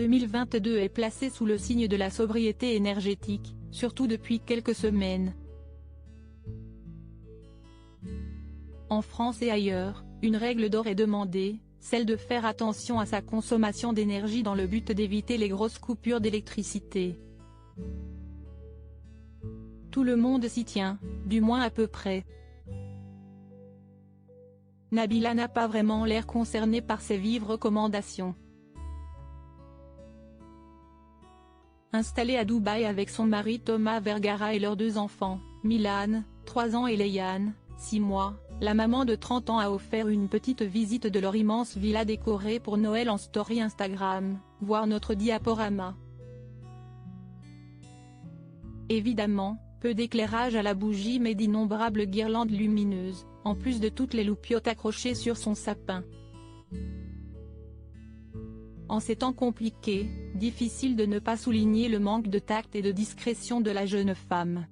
2022 est placé sous le signe de la sobriété énergétique, surtout depuis quelques semaines. En France et ailleurs, une règle d'or est demandée, celle de faire attention à sa consommation d'énergie dans le but d'éviter les grosses coupures d'électricité. Tout le monde s'y tient, du moins à peu près. Nabila n'a pas vraiment l'air concernée par ces vives recommandations. Installée à Dubaï avec son mari Thomas Vergara et leurs 2 enfants, Milan, 3 ans et Leiane, 6 mois, la maman de 30 ans a offert une petite visite de leur immense villa décorée pour Noël en story Instagram, voir notre diaporama. Évidemment, peu d'éclairage à la bougie mais d'innombrables guirlandes lumineuses, en plus de toutes les loupiottes accrochées sur son sapin. En ces temps compliqués, difficile de ne pas souligner le manque de tact et de discrétion de la jeune femme.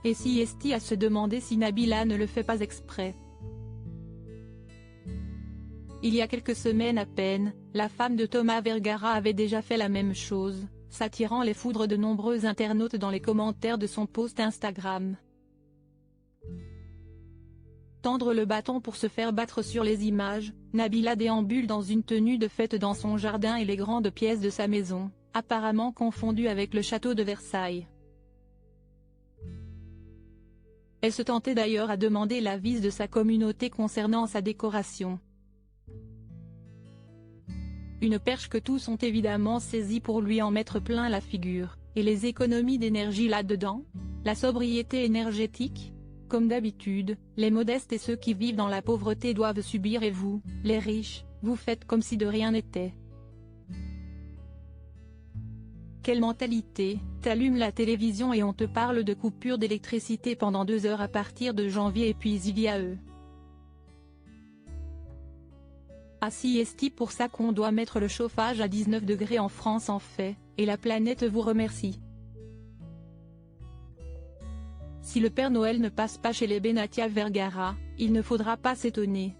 Et si est-il à se demander si Nabila ne le fait pas exprès. Il y a quelques semaines à peine, la femme de Thomas Vergara avait déjà fait la même chose, s'attirant les foudres de nombreux internautes dans les commentaires de son post Instagram. Tendre le bâton pour se faire battre sur les images, Nabila déambule dans une tenue de fête dans son jardin et les grandes pièces de sa maison, apparemment confondues avec le château de Versailles. Elle se tentait d'ailleurs à demander l'avis de sa communauté concernant sa décoration. Une perche que tous ont évidemment saisie pour lui en mettre plein la figure, et les économies d'énergie là-dedans? La sobriété énergétique? Comme d'habitude, les modestes et ceux qui vivent dans la pauvreté doivent subir et vous, les riches, vous faites comme si de rien n'était. Quelle mentalité, t'allumes la télévision et on te parle de coupure d'électricité pendant 2 heures à partir de janvier et puis il y a eux. Ah si est-il pour ça qu'on doit mettre le chauffage à 19 degrés en France en fait, et la planète vous remercie. Si le Père Noël ne passe pas chez les Benatia Vergara, il ne faudra pas s'étonner.